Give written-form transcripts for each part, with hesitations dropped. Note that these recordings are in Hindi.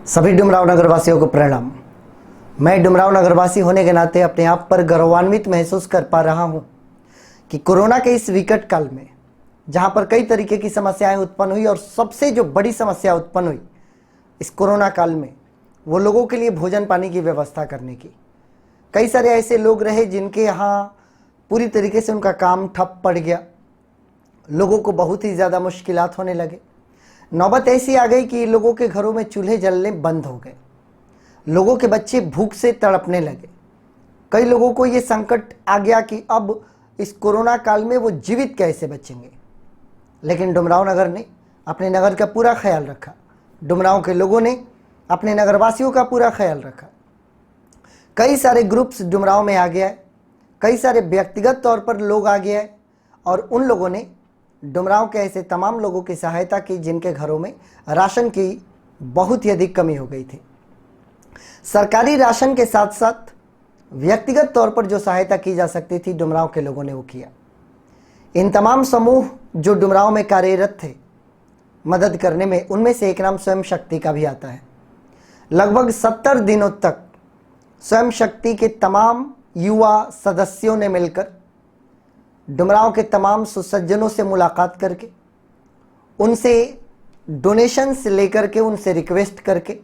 सभी डुमराव नगरवासियों को प्रणाम। मैं डुमराव नगरवासी होने के नाते अपने आप पर गौरवान्वित महसूस कर पा रहा हूं कि कोरोना के इस विकट काल में जहां पर कई तरीके की समस्याएं उत्पन्न हुई और सबसे जो बड़ी समस्या उत्पन्न हुई इस कोरोना काल में वो लोगों के लिए भोजन पानी की व्यवस्था करने की। कई सारे ऐसे लोग रहे जिनके यहाँ पूरी तरीके से उनका काम ठप पड़ गया, लोगों को बहुत ही ज़्यादा मुश्किलात होने लगे। नौबत ऐसी आ गई कि लोगों के घरों में चूल्हे जलने बंद हो गए, लोगों के बच्चे भूख से तड़पने लगे। कई लोगों को ये संकट आ गया कि अब इस कोरोना काल में वो जीवित कैसे बचेंगे। लेकिन डुमराव नगर ने अपने नगर का पूरा ख्याल रखा, डुमराव के लोगों ने अपने नगरवासियों का पूरा ख्याल रखा। कई सारे ग्रुप्स डुमराव में आ गया है, कई सारे व्यक्तिगत तौर पर लोग आ गया है और उन लोगों ने डुमराव के ऐसे तमाम लोगों की सहायता की जिनके घरों में राशन की बहुत ही अधिक कमी हो गई थी। सरकारी राशन के साथ साथ व्यक्तिगत तौर पर जो सहायता की जा सकती थी डुमराव के लोगों ने वो किया। इन तमाम समूह जो डुमराव में कार्यरत थे मदद करने में, उनमें से एक नाम स्वयं शक्ति का भी आता है। लगभग 70 दिनों तक स्वयं शक्ति के तमाम युवा सदस्यों ने मिलकर डुमराव के तमाम सुसज्जनों से मुलाकात करके उनसे डोनेशंस लेकर के, उनसे रिक्वेस्ट करके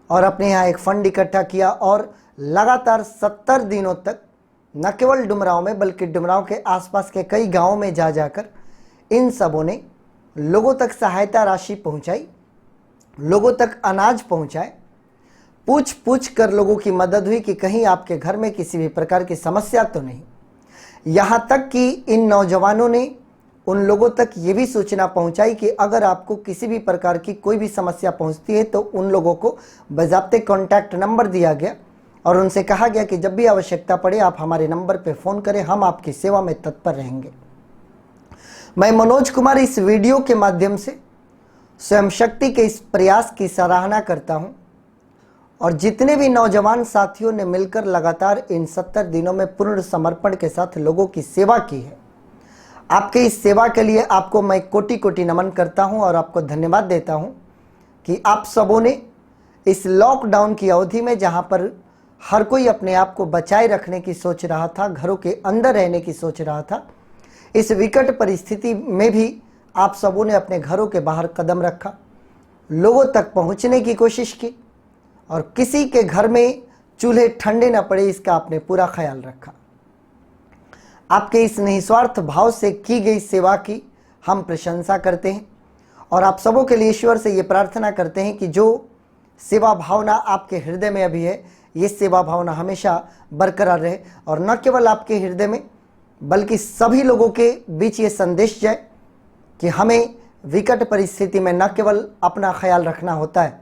और अपने यहाँ एक फंड इकट्ठा किया और लगातार 70 दिनों तक न केवल डुमराव में बल्कि डुमराव के आसपास के कई गांवों में जा जाकर इन सबों ने लोगों तक सहायता राशि पहुंचाई, लोगों तक अनाज पहुंचाए। पूछ पूछ कर लोगों की मदद हुई कि कहीं आपके घर में किसी भी प्रकार की समस्या तो नहीं। यहाँ तक कि इन नौजवानों ने उन लोगों तक ये भी सूचना पहुंचाई कि अगर आपको किसी भी प्रकार की कोई भी समस्या पहुंचती है तो उन लोगों को बाकायदे कॉन्टैक्ट नंबर दिया गया और उनसे कहा गया कि जब भी आवश्यकता पड़े आप हमारे नंबर पर फ़ोन करें, हम आपकी सेवा में तत्पर रहेंगे। मैं मनोज कुमार इस वीडियो के माध्यम से स्वयं शक्ति के इस प्रयास की सराहना करता हूँ और जितने भी नौजवान साथियों ने मिलकर लगातार इन 70 दिनों में पूर्ण समर्पण के साथ लोगों की सेवा की है, आपके इस सेवा के लिए आपको मैं कोटि कोटि नमन करता हूं और आपको धन्यवाद देता हूं कि आप सबों ने इस लॉकडाउन की अवधि में जहां पर हर कोई अपने आप को बचाए रखने की सोच रहा था, घरों के अंदर रहने की सोच रहा था, इस विकट परिस्थिति में भी आप सबों ने अपने घरों के बाहर कदम रखा, लोगों तक पहुंचने की कोशिश की और किसी के घर में चूल्हे ठंडे न पड़े इसका आपने पूरा ख्याल रखा। आपके इस निस्वार्थ भाव से की गई सेवा की हम प्रशंसा करते हैं और आप सबों के लिए ईश्वर से ये प्रार्थना करते हैं कि जो सेवा भावना आपके हृदय में अभी है, ये सेवा भावना हमेशा बरकरार रहे और न केवल आपके हृदय में बल्कि सभी लोगों के बीच ये संदेश जाए कि हमें विकट परिस्थिति में न केवल अपना ख्याल रखना होता है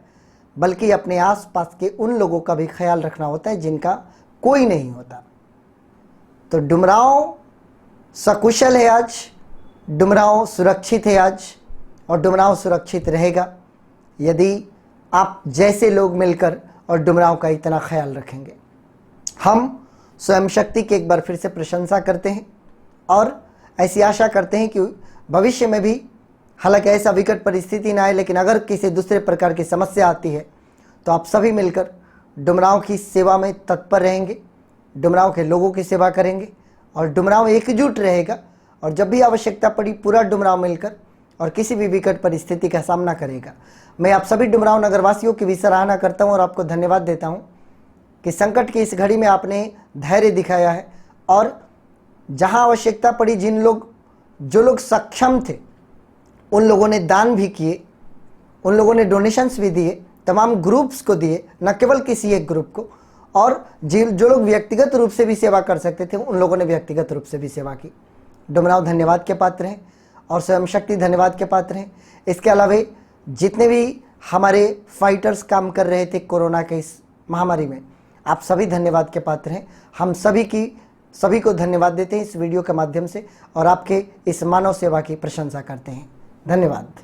बल्कि अपने आसपास के उन लोगों का भी ख्याल रखना होता है जिनका कोई नहीं होता। तो डुमराव सकुशल है आज, डुमराव सुरक्षित है आज और डुमराव सुरक्षित रहेगा यदि आप जैसे लोग मिलकर और डुमराव का इतना ख्याल रखेंगे। हम स्वयं शक्ति की एक बार फिर से प्रशंसा करते हैं और ऐसी आशा करते हैं कि भविष्य में भी, हालांकि ऐसा विकट परिस्थिति ना आए, लेकिन अगर किसी दूसरे प्रकार की समस्या आती है तो आप सभी मिलकर डुमराव की सेवा में तत्पर रहेंगे, डुमराव के लोगों की सेवा करेंगे और डुमराव एकजुट रहेगा और जब भी आवश्यकता पड़ी पूरा डुमराव मिलकर और किसी भी विकट परिस्थिति का सामना करेगा। मैं आप सभी डुमराव नगरवासियों की भी सराहना करता हूँ और आपको धन्यवाद देता हूँ कि संकट की इस घड़ी में आपने धैर्य दिखाया है और जहाँ आवश्यकता पड़ी जो लोग सक्षम थे उन लोगों ने दान भी किए, उन लोगों ने डोनेशंस भी दिए, तमाम ग्रुप्स को दिए, न केवल किसी एक ग्रुप को, और जो लोग व्यक्तिगत रूप से भी सेवा कर सकते थे उन लोगों ने व्यक्तिगत रूप से भी सेवा की। डुमराव धन्यवाद के पात्र हैं और स्वयं शक्ति धन्यवाद के पात्र हैं। इसके अलावा जितने भी हमारे फाइटर्स काम कर रहे थे कोरोना के इस महामारी में, आप सभी धन्यवाद के पात्र हैं। हम सभी को धन्यवाद देते हैं इस वीडियो के माध्यम से और आपके इस मानव सेवा की प्रशंसा करते हैं। धन्यवाद।